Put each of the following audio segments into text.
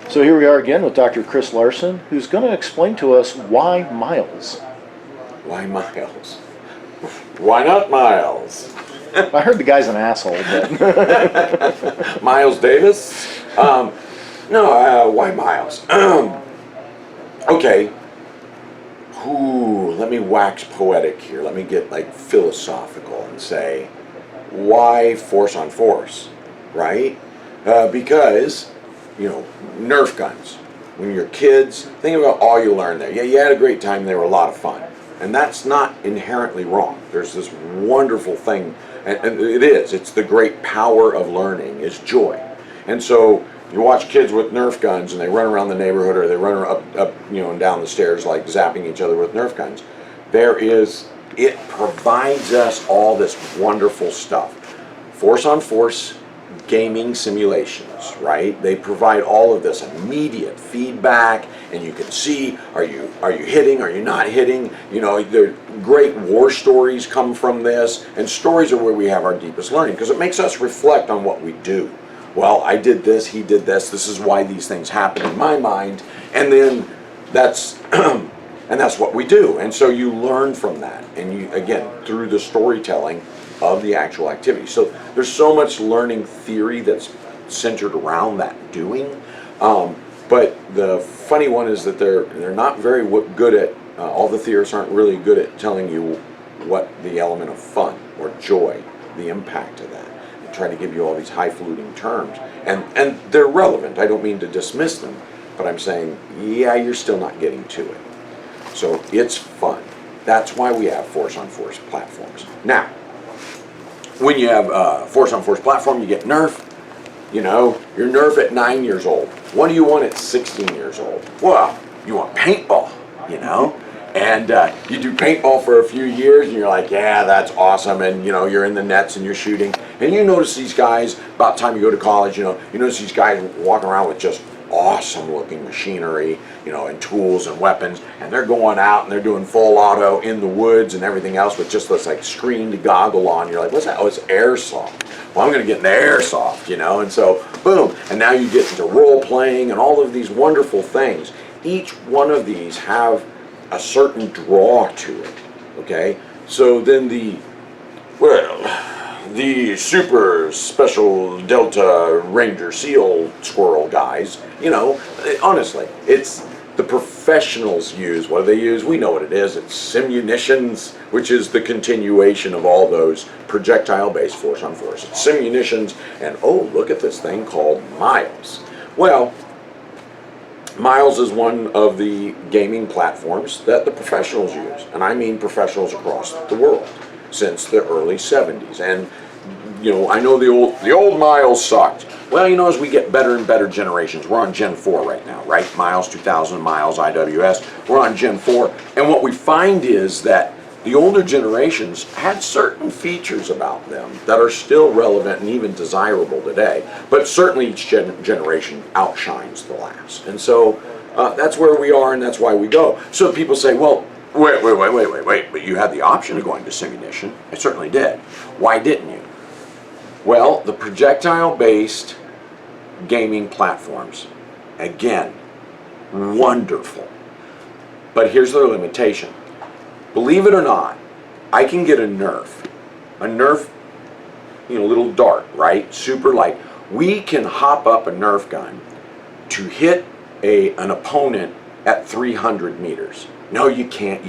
So here we are again with Dr. Chris Larsen, who's going to explain to us why miles. Why miles? Why not Miles? I heard the guy's an asshole, but Miles Davis? Why Miles? Okay. Ooh, let me wax poetic here. Let me get like philosophical and say, why force on force, right? Because, Nerf guns. When you're kids, think about all you learned there. Yeah, you had a great time. They were a lot of fun. And that's not inherently wrong. There's this wonderful thing, and it is. It's the great power of learning is joy. And so you watch kids with Nerf guns and they run around the neighborhood or they run up and down the stairs like zapping each other with Nerf guns. It provides us all this wonderful stuff. Force on force gaming simulations, right? They provide all of this immediate feedback, and you can see, are you hitting, are you not hitting? The great war stories come from this, and stories are where we have our deepest learning because it makes us reflect on what we do. Well, I did this, he did this is why these things happen in my mind, and then that's and that's what we do. And so you learn from that, and you, again, through the storytelling of the actual activity. So there's so much learning theory that's centered around that doing. But the funny one is that they're not very good at, all the theorists aren't really good at telling you what the element of fun or joy, the impact of that. They try to give you all these highfalutin terms. And they're relevant. I don't mean to dismiss them, but I'm saying, yeah, you're still not getting to it. So it's fun. That's why we have force-on-force platforms. Now, when you have a force-on-force platform, you get Nerf. You're Nerf at 9 years old. What do you want at 16 years old? Well, you want paintball, And you do paintball for a few years, and you're like, yeah, that's awesome. And, you're in the nets and you're shooting. And you notice these guys, about the time you go to college, you notice these guys walking around with just awesome looking machinery, and tools and weapons, and they're going out and they're doing full auto in the woods and everything else with just this like screen to goggle on. You're like, what's that? Oh, it's airsoft. Well, I'm going to get into airsoft, and so boom, and now you get into role playing and all of these wonderful things. Each one of these have a certain draw to it, okay? So then the super special Delta Ranger SEAL squirrel guys, honestly, it's the professionals use. What do they use? We know what it is. It's simunitions, which is the continuation of all those projectile-based force-on-force. It's simunitions, and oh, look at this thing called Miles. Well, Miles is one of the gaming platforms that the professionals use, and I mean professionals across the world since the early 70s. And I know the old Miles sucked. Well, as we get better and better generations, we're on Gen 4 right now, right? Miles 2000, Miles IWS, we're on Gen 4. And what we find is that the older generations had certain features about them that are still relevant and even desirable today. But certainly each generation outshines the last. And so that's where we are, and that's why we go. So people say, well, wait, but you had the option of going to simunition. I certainly did. Why didn't you? Well, the projectile-based gaming platforms, again, wonderful. But here's their limitation. Believe it or not, I can get a Nerf, little dart, right? Super light. We can hop up a Nerf gun to hit an opponent at 300 meters. No, you can't.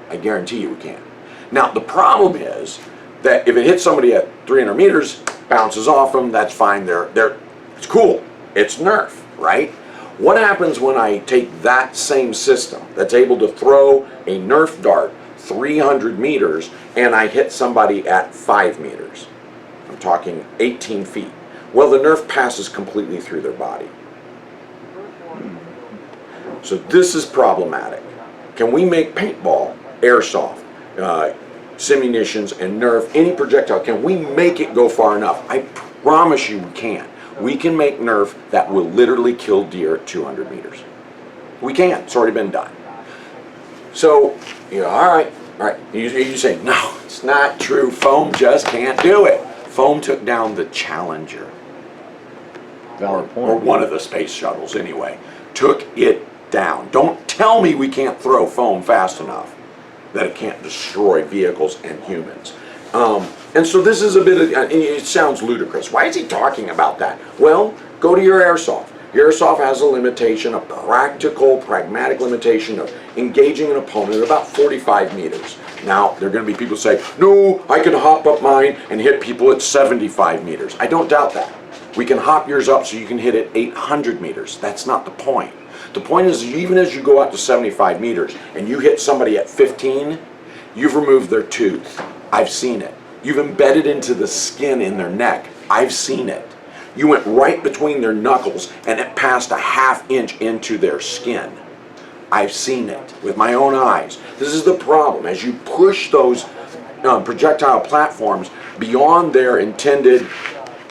I guarantee you we can't. Now, the problem is that if it hits somebody at 300 meters, bounces off them, that's fine. It's cool. It's Nerf, right? What happens when I take that same system that's able to throw a Nerf dart 300 meters and I hit somebody at 5 meters? I'm talking 18 feet. Well, the Nerf passes completely through their body. So this is problematic. Can we make paintball, airsoft, simunitions, and Nerf, any projectile, can we make it go far enough? I promise you we can. We can make Nerf that will literally kill deer at 200 meters. We can. It's already been done. So, all right. You say, no, it's not true. Foam just can't do it. Foam took down the Challenger. Valid point. or one of the space shuttles anyway, took it down. Don't tell me we can't throw foam fast enough that it can't destroy vehicles and humans. And so this is a bit of, it sounds ludicrous. Why is he talking about that? Well, go to your airsoft. Your airsoft has a limitation, a practical, pragmatic limitation of engaging an opponent at about 45 meters. Now, there are going to be people who say, no, I can hop up mine and hit people at 75 meters. I don't doubt that. We can hop yours up so you can hit it 800 meters. That's not the point. The point is, even as you go out to 75 meters and you hit somebody at 15, you've removed their tooth. I've seen it. You've embedded into the skin in their neck. I've seen it. You went right between their knuckles and it passed a ½ inch into their skin. I've seen it with my own eyes. This is the problem. As you push those projectile platforms beyond their intended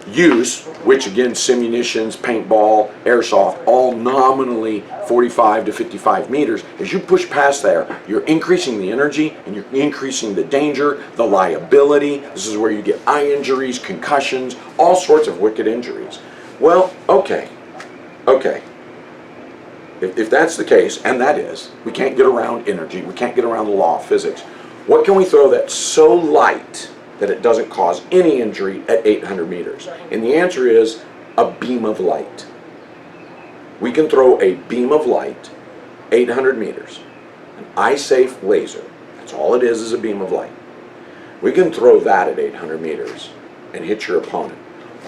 use, which again, simunitions, paintball, airsoft, all nominally 45 to 55 meters, as you push past there, you're increasing the energy and you're increasing the danger, the liability. This is where you get eye injuries, concussions, all sorts of wicked injuries. Well, okay. If that's the case, and that is, we can't get around energy, we can't get around the law of physics, what can we throw that's so light that it doesn't cause any injury at 800 meters? And the answer is a beam of light. We can throw a beam of light 800 meters, an eye-safe laser. That's all it is a beam of light. We can throw that at 800 meters and hit your opponent.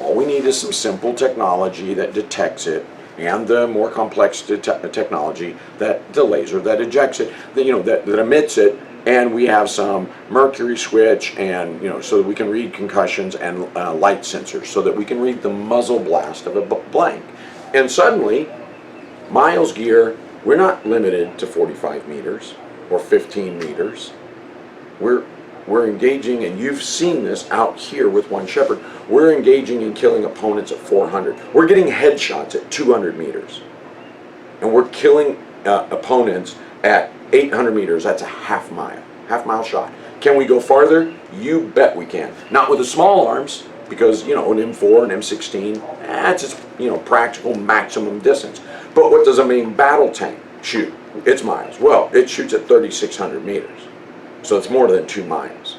All we need is some simple technology that detects it, and the more complex technology, that the laser that ejects it, that emits it, and we have some mercury switch, and so that we can read concussions and light sensors, so that we can read the muzzle blast of a blank. And suddenly, Miles gear, we're not limited to 45 meters or 15 meters. We're engaging, and you've seen this out here with One Shepherd, we're engaging and killing opponents at 400. We're getting headshots at 200 meters. And we're killing opponents at 800 meters. That's a half mile shot. Can we go farther? You bet we can. Not with the small arms, because an M4 and M16, that's its practical maximum distance. But what does a main battle tank shoot? Its miles. Well, it shoots at 3,600 meters. So it's more than 2 miles.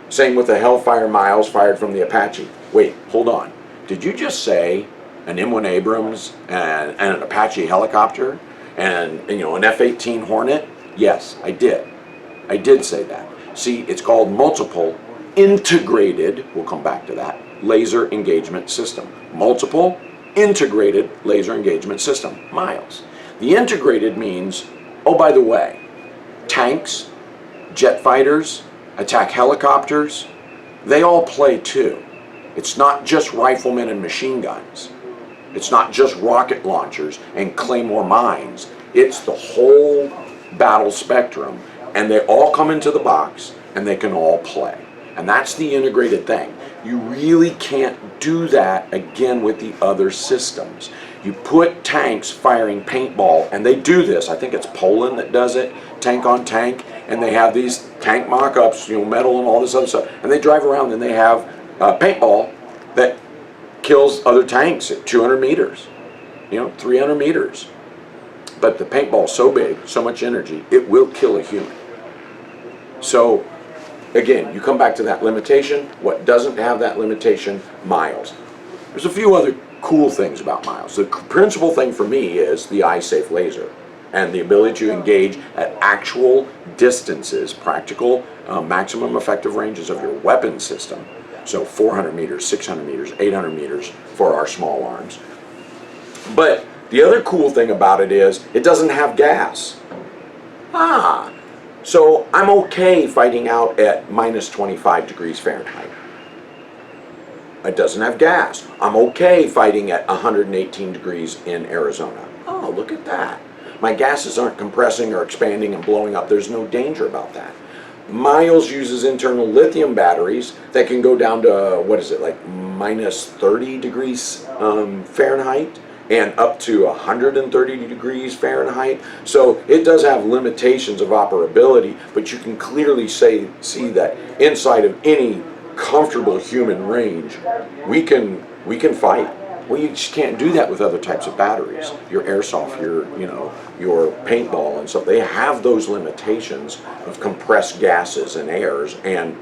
Same with the Hellfire miles fired from the Apache. Wait, hold on. Did you just say an M1 Abrams and an Apache helicopter and an F-18 Hornet? Yes, I did. I did say that. See, it's called multiple integrated, we'll come back to that, laser engagement system. Multiple integrated laser engagement system, miles. The integrated means, oh, by the way, tanks, jet fighters, attack helicopters, they all play too. It's not just riflemen and machine guns. It's not just rocket launchers and claymore mines. It's the whole battle spectrum, and they all come into the box and they can all play. And that's the integrated thing. You really can't do that again with the other systems. You put tanks firing paintball, and they do this. I think it's Poland that does it, tank on tank, and they have these tank mock-ups, metal and all this other stuff, and they drive around and they have paintball that kills other tanks at 200 meters, 300 meters. But the paintball's so big, so much energy, it will kill a human. So, again, you come back to that limitation. What doesn't have that limitation? Miles. There's a few other cool things about miles. The principal thing for me is the eye-safe laser and the ability to engage at actual distances, practical maximum effective ranges of your weapon system. So 400 meters, 600 meters, 800 meters for our small arms. But the other cool thing about it is it doesn't have gas. So I'm okay fighting out at minus 25 degrees Fahrenheit. It doesn't have gas. I'm okay fighting at 118 degrees in Arizona. Oh, look at that. My gases aren't compressing or expanding and blowing up. There's no danger about that. Miles uses internal lithium batteries that can go down to, like minus 30 degrees Fahrenheit and up to 130 degrees Fahrenheit. So it does have limitations of operability, but you can clearly see that inside of any comfortable human range, we can fight. Well, you just can't do that with other types of batteries. Your airsoft, your paintball and stuff, they have those limitations of compressed gases and airs and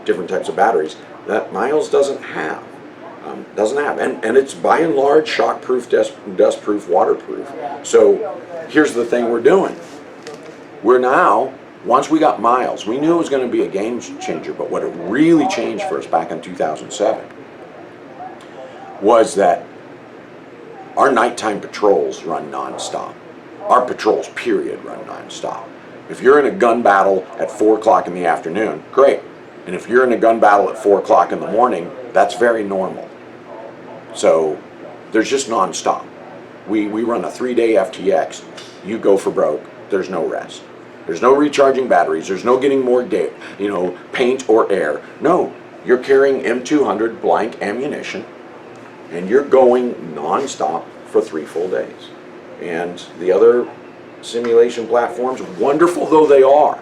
different types of batteries that Miles doesn't have. And it's by and large shockproof, dustproof, waterproof. So here's the thing we're doing. We're now, once we got Miles, we knew it was going to be a game changer, but what it really changed for us back in 2007 was that our nighttime patrols run nonstop. Our patrols, period, run nonstop. If you're in a gun battle at 4 o'clock in the afternoon, great. And if you're in a gun battle at 4 o'clock in the morning, that's very normal. So there's just nonstop. We run a 3-day FTX. You go for broke. There's no rest. There's no recharging batteries. There's no getting more paint or air. No, you're carrying M200 blank ammunition, and you're going nonstop for 3 full days. And the other simulation platforms, wonderful though they are,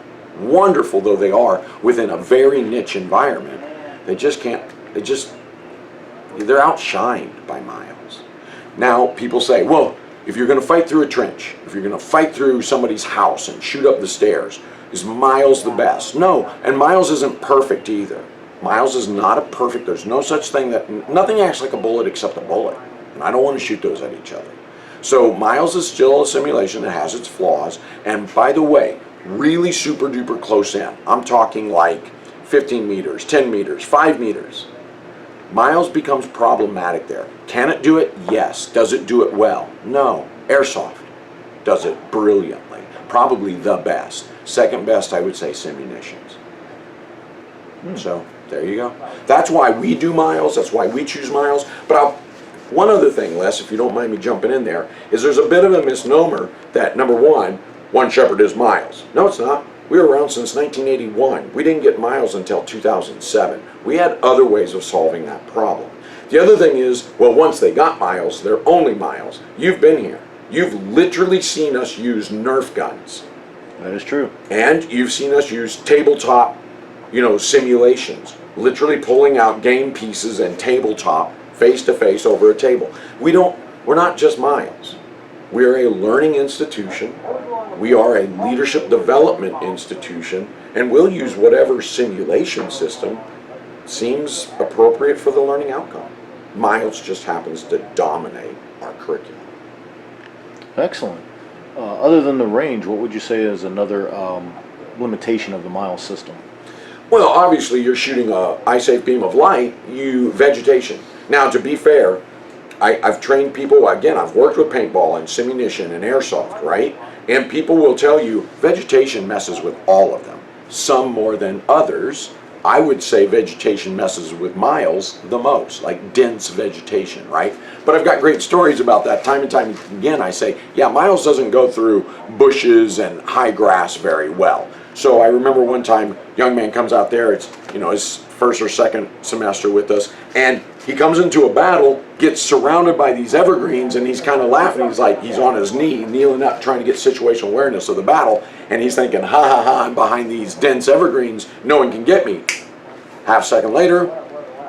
within a very niche environment, they're outshined by Miles. Now, people say, well, if you're going to fight through a trench, if you're going to fight through somebody's house and shoot up the stairs, is Miles the best? No, and Miles isn't perfect either. Miles is not a perfect, there's no such thing nothing acts like a bullet except a bullet. And I don't want to shoot those at each other. So Miles is still a simulation that has its flaws. And by the way, really super duper close in. I'm talking like 15 meters, 10 meters, 5 meters. Miles becomes problematic there. Can it do it? Yes. Does it do it well? No. Airsoft does it brilliantly. Probably the best. Second best, I would say, Simunitions. So there you go. That's why we do Miles. That's why we choose Miles. But one other thing, Les, if you don't mind me jumping in there, is there's a bit of a misnomer that, number one Shepherd is Miles. No, it's not. We were around since 1981. We didn't get Miles until 2007. We had other ways of solving that problem. The other thing is, well, once they got Miles, they're only Miles. You've been here. You've literally seen us use Nerf guns. That is true. And you've seen us use tabletop, simulations. Literally pulling out game pieces and tabletop face to face over a table. We're not just Miles. We're a learning institution. We are a leadership development institution, and we'll use whatever simulation system seems appropriate for the learning outcome. Miles just happens to dominate our curriculum. Excellent. Other than the range, what would you say is another limitation of the Miles system? Well, obviously you're shooting a eye-safe beam of light, vegetation. Now, to be fair, I've trained people, again, I've worked with paintball and simunition and airsoft, right? And people will tell you vegetation messes with all of them, some more than others. I would say vegetation messes with Miles the most, like dense vegetation, right? But I've got great stories about that. Time and time again, I say, yeah, Miles doesn't go through bushes and high grass very well. So I remember one time, a young man comes out there, it's his first or second semester with us, and he comes into a battle, gets surrounded by these evergreens, and he's kind of laughing. He's like, he's on his knee, kneeling up, trying to get situational awareness of the battle, and he's thinking, ha ha ha, I'm behind these dense evergreens, no one can get me. Half second later,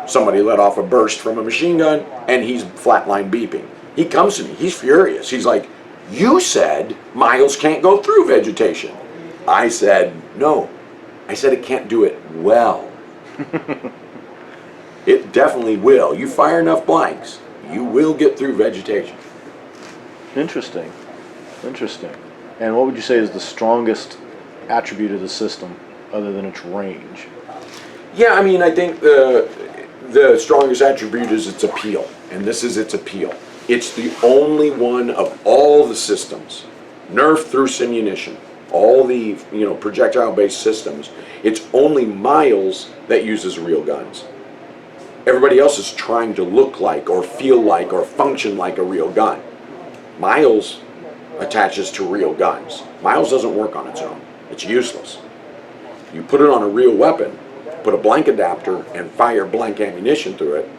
somebody let off a burst from a machine gun, and he's flatline beeping. He comes to me, he's furious. He's like, you said Miles can't go through vegetation. I said, no. I said it can't do it well. It definitely will. You fire enough blanks, you will get through vegetation. Interesting. Interesting. And what would you say is the strongest attribute of the system other than its range? Yeah, I mean, I think the strongest attribute is its appeal, and this is its appeal. It's the only one of all the systems, Nerf through simunition, all the projectile-based systems, it's only Miles that uses real guns. Everybody else is trying to look like or feel like or function like a real gun. Miles attaches to real guns. Miles doesn't work on its own. It's useless. You put it on a real weapon, put a blank adapter and fire blank ammunition through it,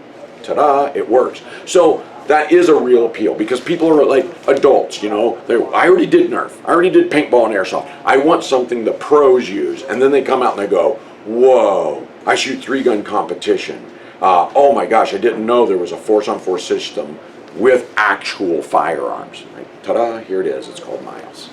ta-da, it works. So that is a real appeal because people are like adults, I already did Nerf, I already did paintball and airsoft. I want something the pros use, and then they come out and they go, whoa, I shoot 3-gun competition. oh my gosh, I didn't know there was a force-on-force system with actual firearms. Right? Ta-da, here it is. It's called Miles.